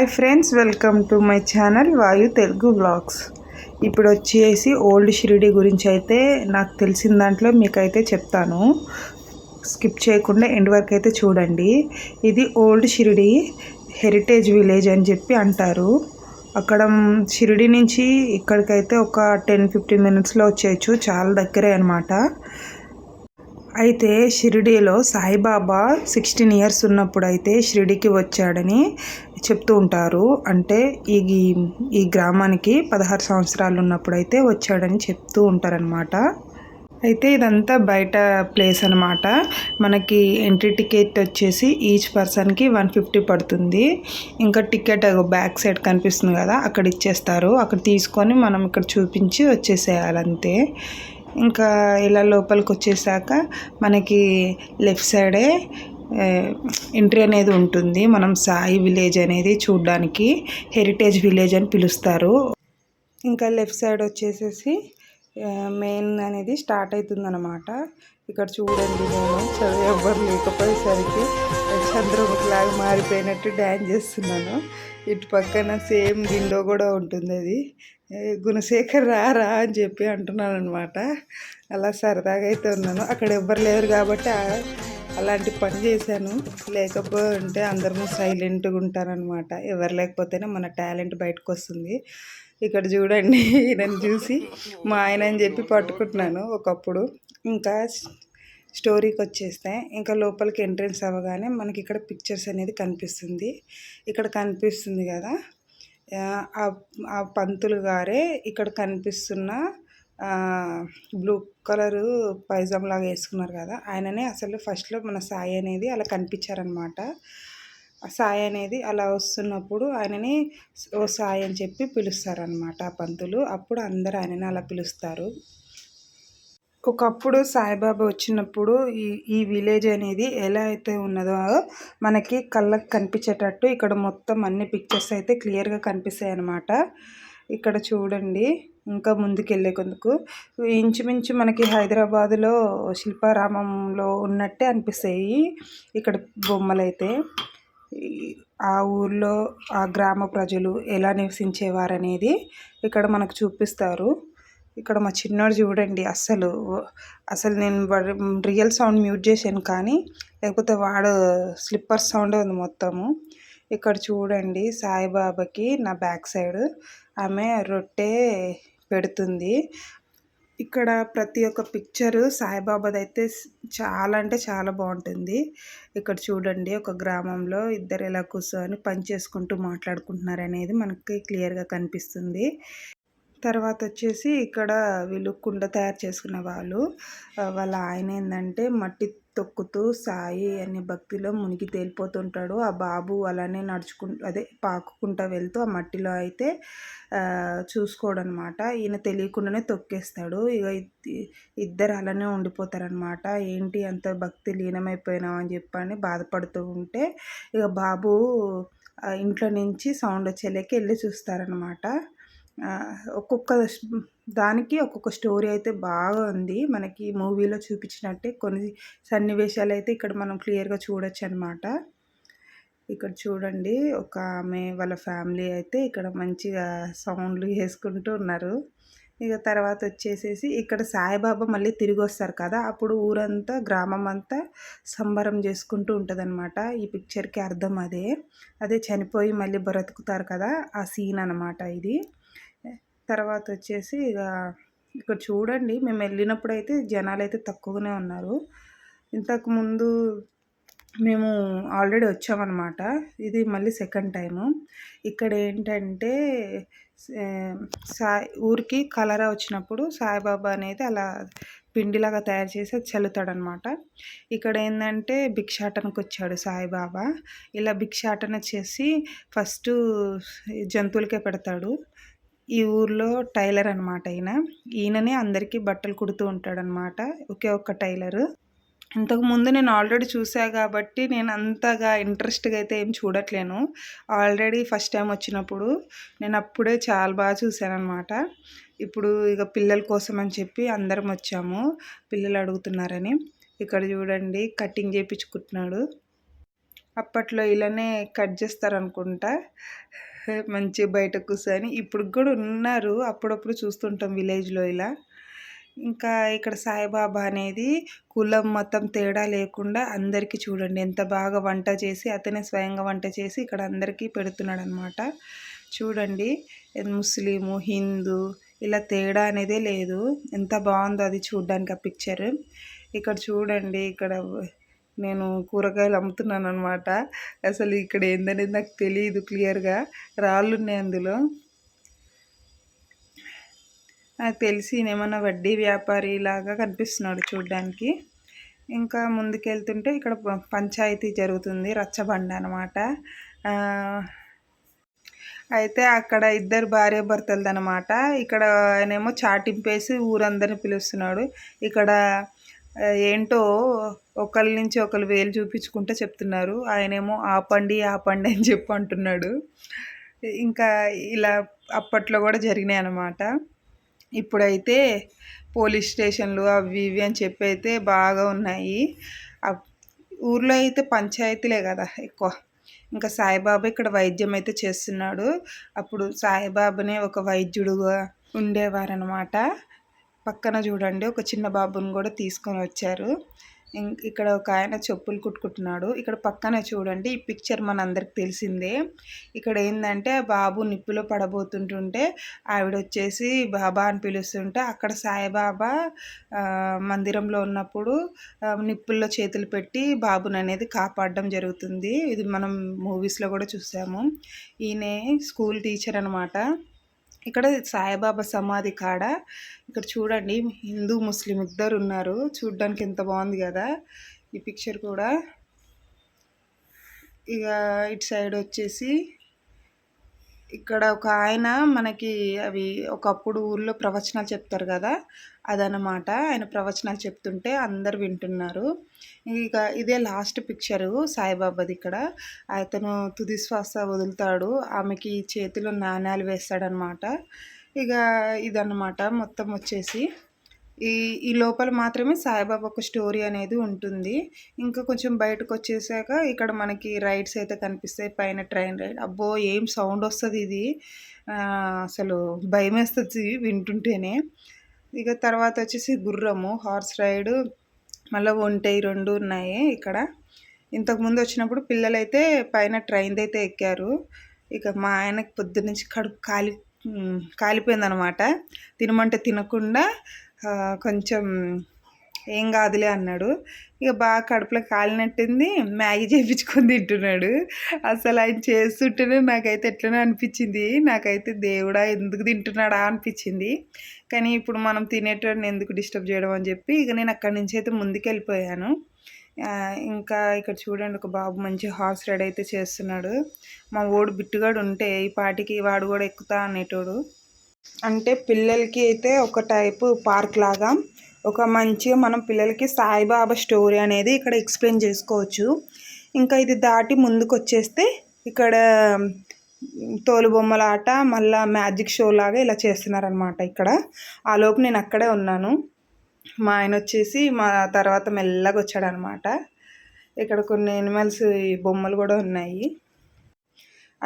Hi friends, welcome to my channel వాయు Telugu vlogs. ఇప్పుడు వచ్చేసి ఓల్డ్ షిరిడి గురించి అయితే నాకు తెలిసిన దాంట్లో మీకైతే చెప్తాను. స్కిప్ చేయకుండా ఎండ్ వరకు అయితే చూడండి. ఇది ఓల్డ్ షిరిడి హెరిటేజ్ విలేజ్ అని చెప్పి అంటారు. అక్కడ షిరిడి నుంచి ఇక్కడికైతే ఒక 10-15 మినిట్స్లో వచ్చేయచ్చు, చాలా దగ్గరే అనమాట. అయితే షిరిడీలో సాయిబాబా 16 ఇయర్స్ ఉన్నప్పుడు అయితే షిరిడీకి వచ్చాడని చెప్తూ ఉంటారు. అంటే ఈ గ్రామానికి 16 సంవత్సరాలు ఉన్నప్పుడు అయితే వచ్చాడని చెప్తూ ఉంటారనమాట. అయితే ఇదంతా బయట ప్లేస్ అనమాట. మనకి ఎంట్రీ టికెట్ వచ్చేసి ఈచ్ పర్సన్కి 150 పడుతుంది. ఇంకా టికెట్ బ్యాక్ సైడ్ కనిపిస్తుంది కదా, అక్కడ ఇచ్చేస్తారు. అక్కడ తీసుకొని మనం ఇక్కడ చూపించి వచ్చేసేయాలంతే. ఇంకా ఇలా లోపలికి వచ్చేసాక మనకి లెఫ్ట్ సైడే ఎంట్రీ అనేది ఉంటుంది. మనం సాయి విలేజ్ అనేది చూడడానికి హెరిటేజ్ విలేజ్ అని పిలుస్తారు. ఇంకా లెఫ్ట్ సైడ్ వచ్చేసేసి మెయిన్ అనేది స్టార్ట్ అవుతుంది అనమాట. ఇక్కడ చూడండి, నేను చదువు ఎవ్వరు లేకపోయేసరికి చంద్రముఖిలాగా మారిపోయినట్టు డ్యాన్స్ చేస్తున్నాను. ఇటు పక్కన సేమ్ విండో కూడా ఉంటుంది. అది గుణశేఖర్ రా అని చెప్పి అంటున్నాను అనమాట. అలా సరదాగా అయితే ఉన్నాను. అక్కడ ఎవ్వరు లేరు కాబట్టి అలాంటి పని చేశాను. లేకపోతే అందరము సైలెంట్గా ఉంటారనమాట. ఎవరు లేకపోతేనే మన టాలెంట్ బయటకు వస్తుంది. ఇక్కడ చూడండి, ఈయనని చూసి మా ఆయన అని చెప్పి పట్టుకుంటున్నాను ఒకప్పుడు. ఇంకా స్టోరీకి వచ్చేస్తే ఇంకా లోపలికి ఎంట్రెన్స్ అవ్వగానే మనకి ఇక్కడ పిక్చర్స్ అనేది కనిపిస్తుంది. ఇక్కడ కనిపిస్తుంది కదా, ఆ పంతులు గారే ఇక్కడ కనిపిస్తున్న బ్లూ కలరు పైజామ్ లాగా వేసుకున్నారు కదా, ఆయననే అసలు ఫస్ట్లో మన సాయి అనేది అలా కనిపించారనమాట. సాయి అనేది అలా వస్తున్నప్పుడు ఆయనని ఓ సాయి అని చెప్పి పిలుస్తారనమాట ఆ పంతులు. అప్పుడు అందరూ ఆయనని అలా పిలుస్తారు. ఒకప్పుడు సాయిబాబా వచ్చినప్పుడు ఈ విలేజ్ అనేది ఎలా అయితే ఉన్నదో మనకి కళ్ళకి కనిపించేటట్టు ఇక్కడ మొత్తం అన్ని పిక్చర్స్ అయితే క్లియర్గా కనిపిస్తాయి అన్నమాట. ఇక్కడ చూడండి, ఇంకా ముందుకెళ్ళే కొందుకు ఇంచుమించు మనకి హైదరాబాదులో శిల్పారామంలో ఉన్నట్టే అనిపిస్తాయి ఇక్కడ బొమ్మలైతే. ఆ ఊర్లో ఆ గ్రామ ప్రజలు ఎలా నివసించేవారనేది ఇక్కడ మనకు చూపిస్తారు. ఇక్కడ మా చిన్నోడు చూడండి, అసలు నేను రియల్ సౌండ్ మ్యూట్ చేశాను, కానీ లేకపోతే వాడు స్లిప్పర్ సౌండ్ ఉంది మొత్తము. ఇక్కడ చూడండి, సాయిబాబాకి నా బ్యాక్ సైడ్ ఆమె రొట్టె పెడుతుంది. ఇక్కడ ప్రతి ఒక్క పిక్చరు సాయిబాబాది అయితే చాలా అంటే చాలా బాగుంటుంది. ఇక్కడ చూడండి, ఒక గ్రామంలో ఇద్దరు ఎలా కూర్చొని పని చేసుకుంటూ మాట్లాడుకుంటున్నారు అనేది మనకి క్లియర్గా కనిపిస్తుంది. తర్వాత వచ్చేసి ఇక్కడ వీళ్ళు కుండ తయారు చేసుకునే వాళ్ళ ఆయన ఏంటంటే మట్టి తొక్కుతూ సాయి అనే భక్తిలో మునిగి తేలిపోతుంటాడు. ఆ బాబు అలానే పాకుకుంటూ వెళ్తూ ఆ మట్టిలో అయితే చూసుకోడనమాట. ఈయన తెలియకుండానే తొక్కేస్తాడు. ఇక ఇద్దరు అలానే ఉండిపోతారనమాట. ఏంటి అంత భక్తి లీనమైపోయినావు అని చెప్పని బాధపడుతూ ఉంటే ఇక బాబు ఇంట్లో నుంచి సౌండ్ వచ్చేలేకి వెళ్ళి చూస్తారనమాట. ఒక్కొక్క దానికి ఒక్కొక్క స్టోరీ అయితే బాగా ఉంది. మనకి మూవీలో చూపించినట్టే కొన్ని సన్నివేశాలు అయితే ఇక్కడ మనం క్లియర్గా చూడొచ్చు అనమాట. ఇక్కడ చూడండి, ఒక ఆమె వాళ్ళ ఫ్యామిలీ అయితే ఇక్కడ మంచిగా సౌండ్లు వేసుకుంటూ ఉన్నారు. ఇక తర్వాత వచ్చేసేసి ఇక్కడ సాయిబాబా మళ్ళీ తిరిగి వస్తారు కదా, అప్పుడు ఊరంతా గ్రామం అంతా సంబరం చేసుకుంటూ ఉంటుంది అనమాట. ఈ పిక్చర్కి అర్థం అదే చనిపోయి మళ్ళీ బ్రతుకుతారు కదా, ఆ సీన్ అనమాట ఇది. తర్వాత వచ్చేసి ఇక్కడ చూడండి, మేము వెళ్ళినప్పుడు అయితే జనాలు అయితే తక్కువగానే ఉన్నారు. ఇంతకుముందు మేము ఆల్రెడీ వచ్చామన్నమాట. ఇది మళ్ళీ సెకండ్ టైము. ఇక్కడ ఏంటంటే ఊరికి కలరా వచ్చినప్పుడు సాయిబాబా అనేది అలా పిండిలాగా తయారు చేసి చల్లుతాడనమాట. ఇక్కడ ఏంటంటే భిక్షాటనకు వచ్చాడు సాయిబాబా. ఇలా భిక్షాటన చేసి ఫస్ట్ జంతువులకే పెడతాడు. ఈ ఊర్లో టైలర్ అనమాట ఈయననే అందరికీ బట్టలు కుడుతూ ఉంటాడనమాట. ఒకే ఒక్క టైలరు. ఇంతకుముందు నేను ఆల్రెడీ చూసా కాబట్టి నేను అంతగా ఇంట్రెస్ట్గా అయితే ఏం చూడట్లేను. ఆల్రెడీ ఫస్ట్ టైం వచ్చినప్పుడు నేను అప్పుడే చాలా బాగా చూశాను అనమాట. ఇప్పుడు ఇక పిల్లల కోసం అని చెప్పి అందరం వచ్చాము, పిల్లలు అడుగుతున్నారని. ఇక్కడ చూడండి, కటింగ్ చేయించుకుంటున్నాడు. అప్పట్లో ఇలానే కట్ చేస్తారనుకుంటా, మంచిగా బయట కూర్చొని. ఇప్పుడు కూడా ఉన్నారు, అప్పుడప్పుడు చూస్తుంటాం విలేజ్లో ఇలా. ఇంకా ఇక్కడ సాయిబాబా అనేది కులం మతం తేడా లేకుండా అందరికీ చూడండి ఎంత బాగా వంట చేసి, అతనే స్వయంగా వంట చేసి ఇక్కడ అందరికీ పెడుతున్నాడు అనమాట. చూడండి, ముస్లిము హిందూ ఇలా తేడా అనేదే లేదు. ఎంత బాగుందో అది చూడడానికి ఆ పిక్చర్. ఇక్కడ చూడండి, ఇక్కడ నేను కూరగాయలు అమ్ముతున్నాను అనమాట. అసలు ఇక్కడ ఏందనేది నాకు తెలియదు క్లియర్గా, రాళ్ళు ఉన్నాయి అందులో. నాకు తెలిసి ఏమన్నా వడ్డీ వ్యాపారి లాగా కనిపిస్తున్నాడు చూడ్డానికి. ఇంకా ముందుకెళ్తుంటే ఇక్కడ పంచాయతీ జరుగుతుంది, రచ్చబండ అనమాట. అయితే అక్కడ ఇద్దరు భార్యాభర్తలది అనమాట. ఇక్కడ ఆయనేమో చాటింపేసి ఊరందరిని పిలుస్తున్నాడు. ఇక్కడ ఏంటో ఒకళ్ళ నుంచి ఒకరు వేలు చూపించుకుంటే చెప్తున్నారు. ఆయనేమో ఆపండి ఆపండి అని చెప్పి అంటున్నాడు. ఇంకా ఇలా అప్పట్లో కూడా జరిగినాయి అన్నమాట. ఇప్పుడైతే పోలీస్ స్టేషన్లు అవి ఇవి అని చెప్పి అయితే బాగా ఉన్నాయి. ఊర్లో అయితే పంచాయతీలే కదా ఎక్కువ. ఇంకా సాయిబాబా ఇక్కడ వైద్యం అయితే చేస్తున్నాడు. అప్పుడు సాయిబాబానే ఒక వైద్యుడుగా ఉండేవారనమాట. పక్కన చూడండి ఒక చిన్న బాబుని కూడా తీసుకొని వచ్చారు. ఇక్కడ ఒక ఆయన చెప్పులు కుట్టుకుంటున్నాడు. ఇక్కడ పక్కన చూడండి, ఈ పిక్చర్ మనందరికి తెలిసిందే. ఇక్కడ ఏంటంటే బాబు నిప్పులో పడబోతుంటుంటే ఆవిడ వచ్చేసి బాబా అని పిలుస్తుంటే, అక్కడ సాయిబాబా మందిరంలో ఉన్నప్పుడు నిప్పుల్లో చేతులు పెట్టి బాబుని అనేది కాపాడడం జరుగుతుంది. ఇది మనం మూవీస్లో కూడా చూసాము. ఈయన స్కూల్ టీచర్ అనమాట. ఇక్కడ సాయిబాబా సమాధి కాడ ఇక్కడ చూడండి, హిందూ ముస్లిం ఇద్దరు ఉన్నారు. చూడ్డానికి ఎంత బాగుంది కదా ఈ పిక్చర్ కూడా. ఇక ఇటు సైడ్ వచ్చేసి ఇక్కడ ఒక ఆయన మనకి అవి ఒకప్పుడు ఊర్లో ప్రవచనాలు చెప్తారు కదా, అదనమాట. ఆయన ప్రవచనాలు చెప్తుంటే అందరు వింటున్నారు. ఇక ఇదే లాస్ట్ పిక్చరు సాయిబాబాది. ఇక్కడ అతను తుది శ్వాస వదులుతాడు, ఆమెకి చేతిలో నాణ్యాలు వేస్తాడనమాట. ఇక ఇదన్నమాట మొత్తం వచ్చేసి. ఈ లోపల మాత్రమే సాయిబాబా ఒక స్టోరీ అనేది ఉంటుంది. ఇంకా కొంచెం బయటకు వచ్చేసాక ఇక్కడ మనకి రైడ్స్ అయితే కనిపిస్తాయి. పైన ట్రైన్ రైడ్, అబ్బో ఏం సౌండ్ వస్తుంది ఇది, అసలు భయం వేస్తుంది వింటుంటేనే. ఇక తర్వాత వచ్చేసి గుర్రము హార్స్ రైడ్, మళ్ళీ ఒంటె రెండు ఉన్నాయి ఇక్కడ. ఇంతకుముందు వచ్చినప్పుడు పిల్లలైతే పైన ట్రైన్ అయితే ఎక్కారు. ఇక మా ఆయనకి పొద్దున్నుంచి కడుపు కాలిపోయిందనమాట. తినమంటే తినకుండా కొంచెం ఏం కాదులే అన్నాడు. ఇక బాగా కడుపులో కాలినట్టుంది, మ్యాగీ చేయించుకొని తింటున్నాడు. అసలు ఆయన చేస్తుంటేనే నాకైతే ఎట్లనే అనిపించింది. నాకైతే దేవుడా ఎందుకు తింటున్నాడా అనిపించింది. కానీ ఇప్పుడు మనం తినేటోడిని ఎందుకు డిస్టర్బ్ చేయడం అని చెప్పి ఇక నేను అక్కడి నుంచి అయితే ముందుకు వెళ్ళిపోయాను. ఇంకా ఇక్కడ చూడండి, ఒక బాబు మంచి హార్స్ రైడ్ అయితే చేస్తున్నాడు. మా ఓడు బిట్టుగాడు ఉంటే ఈ పాటికి వాడు కూడా ఎక్కుతా అనేటోడు. అంటే పిల్లలకి అయితే ఒక టైపు పార్క్ లాగా, ఒక మంచిగా మనం పిల్లలకి సాయిబాబా స్టోరీ అనేది ఇక్కడ ఎక్స్ప్లెయిన్ చేసుకోవచ్చు. ఇంకా ఇది దాటి ముందుకు వచ్చేస్తే ఇక్కడ తోలుబొమ్మల ఆట, మళ్ళీ మ్యాజిక్ షో లాగా ఇలా చేస్తున్నారనమాట ఇక్కడ. ఆ లోపు నేను అక్కడే ఉన్నాను. మా ఆయన వచ్చేసి మా తర్వాత మెల్లగా వచ్చాడనమాట. ఇక్కడ కొన్ని యానిమల్స్ బొమ్మలు కూడా ఉన్నాయి.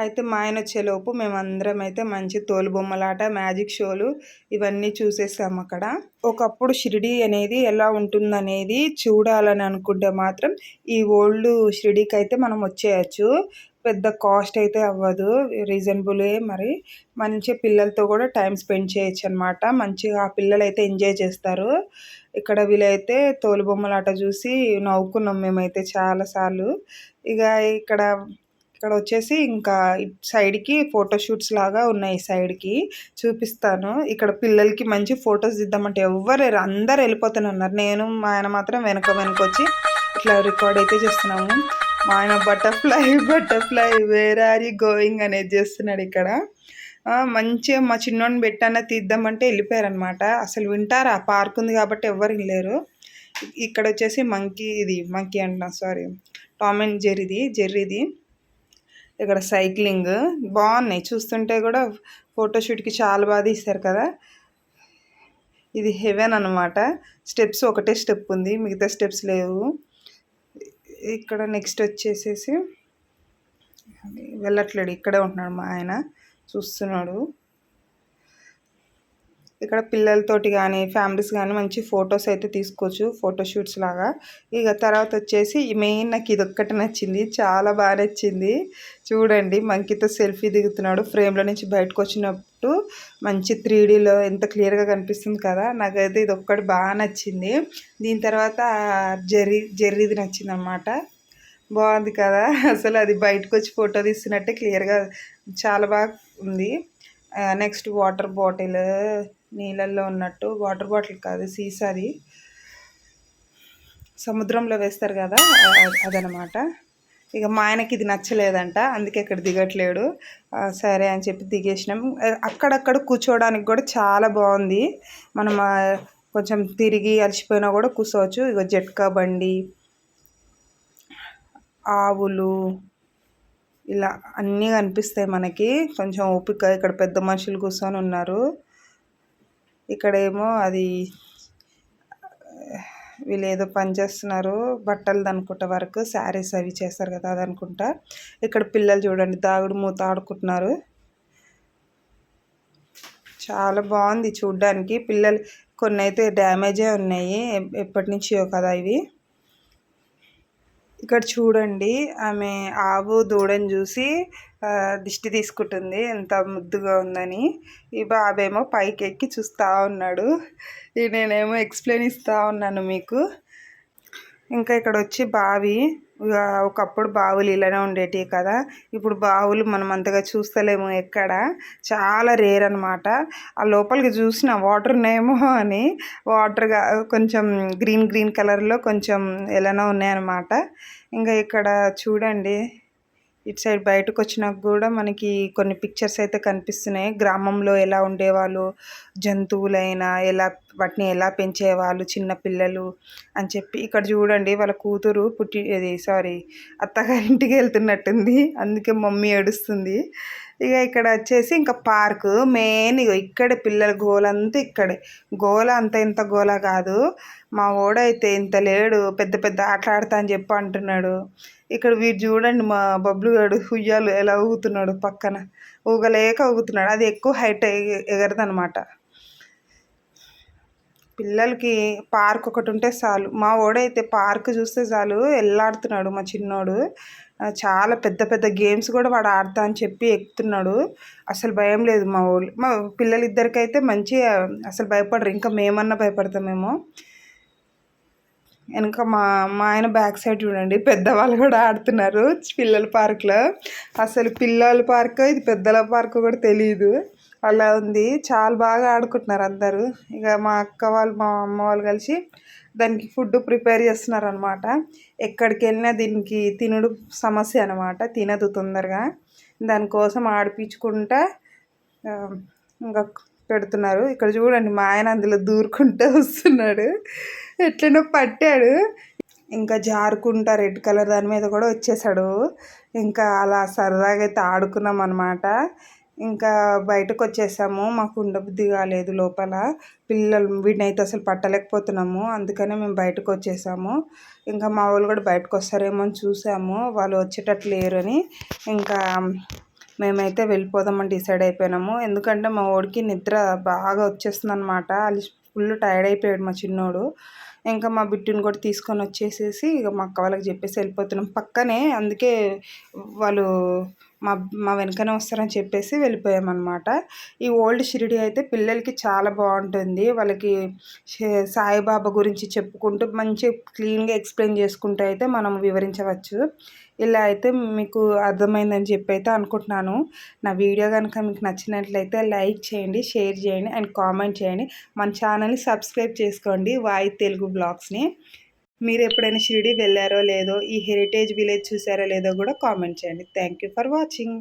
అయితే మా ఆయన వచ్చేలోపు మేమందరం అయితే మంచి తోలుబొమ్మలాట, మ్యాజిక్ షోలు ఇవన్నీ చూసేసాము అక్కడ. ఒకప్పుడు షిరిడి అనేది ఎలా ఉంటుందనేది చూడాలని అనుకుంటే మాత్రం ఈ ఓల్డ్ షిరిడీకి అయితే మనం వచ్చేయచ్చు. పెద్ద కాస్ట్ అయితే అవ్వదు, రీజనబులే. మరి మంచిగా పిల్లలతో కూడా టైం స్పెండ్ చేయొచ్చు అనమాట. మంచిగా ఆ పిల్లలు అయితే ఎంజాయ్ చేస్తారు. ఇక్కడ వీలైతే తోలుబొమ్మలాట చూసి నవ్వుకున్నాం మేమైతే చాలాసార్లు. ఇక ఇక్కడ వచ్చేసి ఇంకా సైడ్కి ఫోటోషూట్స్ లాగా ఉన్నాయి. సైడ్కి చూపిస్తాను. ఇక్కడ పిల్లలకి మంచి ఫొటోస్ ఇద్దామంటే ఎవ్వరు అందరు వెళ్ళిపోతున్నారు. నేను మా ఆయన మాత్రం వెనక వచ్చి ఇట్లా రికార్డ్ అయితే చేస్తున్నాము. మా ఆయన butterfly where are you going అనేది చేస్తున్నాడు ఇక్కడ. మంచిగా మా చిన్నోడిని పెట్టాన తీద్దామంటే వెళ్ళిపోయారనమాట. అసలు వింటారా, పార్క్ ఉంది కాబట్టి ఎవ్వరు వెళ్ళారు. ఇక్కడ వచ్చేసి మంకీ అంటున్నా, సారీ, టామ్ అండ్ జెర్రీది. ఇక్కడ సైక్లింగ్ బాగున్నాయి, చూస్తుంటే కూడా ఫోటోషూట్కి చాలా బాగా తీస్తారు కదా. ఇది హెవెన్ అనమాట. స్టెప్స్ ఒకటే స్టెప్ ఉంది, మిగతా స్టెప్స్ లేవు. ఇక్కడ నెక్స్ట్ వచ్చేసేసి వెళ్ళట్లేడు, ఇక్కడే ఉంటున్నాడు మా ఆయన, చూస్తున్నాడు. ఇక్కడ పిల్లలతోటి కానీ ఫ్యామిలీస్ కానీ మంచి ఫొటోస్ అయితే తీసుకోవచ్చు, ఫోటోషూట్స్ లాగా. ఇక తర్వాత వచ్చేసి మెయిన్ నాకు ఇది ఒక్కటి నచ్చింది, చాలా బాగా నచ్చింది. చూడండి, మంకీతో సెల్ఫీ దిగుతున్నాడు, ఫ్రేమ్లో నుంచి బయటకు వచ్చినప్పుడు మంచి 3Dలో ఎంత క్లియర్గా కనిపిస్తుంది కదా. నాకైతే ఇది ఒక్కటి బాగా నచ్చింది. దీని తర్వాత జెర్రీది నచ్చింది అన్నమాట. బాగుంది కదా, అసలు అది బయటకు వచ్చి ఫోటో తీస్తున్నట్టే క్లియర్గా చాలా బాగా ఉంది. నెక్స్ట్ వాటర్ బాటిల్, నీళ్ళల్లో ఉన్నట్టు, వాటర్ బాటిల్ కాదు సీసాది, సముద్రంలో వేస్తారు కదా అదనమాట. ఇక మా ఆయనకి ఇది నచ్చలేదంట, అందుకే ఇక్కడ దిగట్లేడు. సరే అని చెప్పి దిగేసినాం. అక్కడక్కడ కూర్చోవడానికి కూడా చాలా బాగుంది. మనం కొంచెం తిరిగి అలసిపోయినా కూడా కూర్చోవచ్చు. ఇక జట్కా బండి, ఆవులు, ఇలా అన్నీ కనిపిస్తాయి మనకి. కొంచెం ఓపిక, ఇక్కడ పెద్ద మనుషులు కూర్చొని ఉన్నారు. ఇక్కడేమో అది వీళ్ళు ఏదో పని చేస్తున్నారు, బట్టలు అనుకుంటా, వరకు శారీస్ అవి చేస్తారు కదా అది అనుకుంటా. ఇక్కడ పిల్లలు చూడండి దాగుడు మూత ఆడుకుంటున్నారు. చాలా బాగుంది చూడ్డానికి. పిల్లలు కొన్ని అయితే డ్యామేజే ఉన్నాయి, ఎప్పటి నుంచో కదా ఇవి. ఇక్కడ చూడండి, ఆమె ఆవు దూడని చూసి దిష్టి తీసుకుంటుంది, ఎంత ముద్దుగా ఉందని. ఈ బాబేమో పైకి ఎక్కి చూస్తూ ఉన్నాడు, నేనేమో ఎక్స్ప్లెయిన్ ఇస్తూ ఉన్నాను మీకు. ఇంకా ఇక్కడ వచ్చి బావి. ఒకప్పుడు బావులు ఇలానే ఉండేటివి కదా, ఇప్పుడు బావులు మనం అంతగా చూస్తలేము ఎక్కడ, చాలా రేర్ అనమాట. ఆ లోపలికి చూసిన వాటర్ ఉన్నాయేమో అని, వాటర్గా కొంచెం గ్రీన్ కలర్లో కొంచెం ఎలానో ఉన్నాయన్నమాట. ఇంకా ఇక్కడ చూడండి, ఇటు సైడ్ బయటకు వచ్చినాక కూడా మనకి కొన్ని పిక్చర్స్ అయితే కనిపిస్తున్నాయి. గ్రామంలో ఎలా ఉండేవాళ్ళు, జంతువులైనా వాటిని ఎలా పెంచేవాళ్ళు చిన్నపిల్లలు అని చెప్పి. ఇక్కడ చూడండి, వాళ్ళ కూతురు అత్తగారింటికి వెళ్తున్నట్టుంది, అందుకే మమ్మీ ఏడుస్తుంది. ఇక ఇక్కడ వచ్చేసి ఇంకా పార్కు మెయిన్. ఇక్కడే పిల్లల గోల అంతా, ఇక్కడే గోల అంత ఇంత గోల కాదు. మా ఓడైతే ఇంత లేడు, పెద్ద పెద్ద ఆటలు ఆడతా అని చెప్పి అంటున్నాడు. ఇక్కడ వీడు చూడండి, మా బబ్లు గాడు ఉయ్యాలు ఎలా ఊగుతున్నాడు, పక్కన ఊగలేక ఊగుతున్నాడు. అది ఎక్కువ హైట్ ఎగరదనమాట. పిల్లలకి పార్క్ ఒకటి ఉంటే చాలు. మా ఓడైతే పార్క్ చూస్తే చాలు వెళ్ళాడుతున్నాడు మా చిన్నోడు. చాలా పెద్ద పెద్ద గేమ్స్ కూడా వాడు ఆడతా అని చెప్పి ఎక్కుతున్నాడు. అసలు భయం లేదు మా పిల్లలిద్దరికైతే మంచిగా అసలు భయపడరు, ఇంకా మేమన్నా భయపడతామేమో. వెనక మా ఆయన బ్యాక్ సైడ్ చూడండి, పెద్దవాళ్ళు కూడా ఆడుతున్నారు పిల్లల పార్క్లో. అసలు పిల్లల పార్క్ ఇది పెద్దల పార్క్ కూడా తెలియదు, అలా ఉంది. చాలా బాగా ఆడుకుంటున్నారు అందరూ. ఇక మా అక్క వాళ్ళు మా అమ్మ వాళ్ళు కలిసి దానికి ఫుడ్ ప్రిపేర్ చేస్తున్నారు అనమాట. ఎక్కడికి వెళ్ళినా దీనికి తినుడు సమస్య అనమాట, తినదు తొందరగా. దానికోసం ఆడిపించుకుంటా ఇంకా పెడుతున్నారు. ఇక్కడ చూడండి, మా ఆయన అందులో దూరుకుంటూ వస్తున్నాడు, ఎట్లనో పట్టాడు. ఇంకా జారుకుంటా రెడ్ కలర్ దాని మీద కూడా వచ్చేసాడు. ఇంకా అలా సరదాగా అయితే ఆడుకున్నాం అనమాట. ఇంకా బయటకు వచ్చేసాము, మాకు ఉండబుద్ధి కాలేదు లోపల. వీడిని అయితే అసలు పట్టలేకపోతున్నాము, అందుకనే మేము బయటకు వచ్చేసాము. ఇంకా మా వాళ్ళు కూడా బయటకు వస్తారేమో అని చూసాము, వాళ్ళు వచ్చేటట్లు లేరు అని ఇంకా మేమైతే వెళ్ళిపోదామని డిసైడ్ అయిపోయినాము. ఎందుకంటే మా వాడికి నిద్ర బాగా వచ్చేస్తుంది అనమాట, ఫుల్ టైర్డ్ అయిపోయాడు మా చిన్నోడు. ఇంకా మా బిడ్డని కూడా తీసుకొని వచ్చేసేసి ఇక మా అక్క వాళ్ళకి చెప్పేసి వెళ్ళిపోతున్నాం పక్కనే. అందుకే వాళ్ళు మా వెనకనే వస్తారని చెప్పేసి వెళ్ళిపోయామన్నమాట. ఈ ఓల్డ్ షిరిడి అయితే పిల్లలకి చాలా బాగుంటుంది. వాళ్ళకి సాయిబాబా గురించి చెప్పుకుంటూ మంచి క్లీన్గా ఎక్స్ప్లెయిన్ చేసుకుంటూ అయితే మనం వివరించవచ్చు. ఇలా అయితే మీకు అర్థమైందని చెప్పి అయితే అనుకుంటున్నాను. నా వీడియో కనుక మీకు నచ్చినట్లయితే లైక్ చేయండి, షేర్ చేయండి అండ్ కామెంట్ చేయండి. మన ఛానల్ని సబ్స్క్రైబ్ చేసుకోండి, వాయి తెలుగు బ్లాగ్స్ని. మీరు ఎప్పుడైనా షిరిడి వెళ్ళారో లేదో, ఈ హెరిటేజ్ విలేజ్ చూసారో లేదో కూడా కామెంట్ చేయండి. Thank you for watching.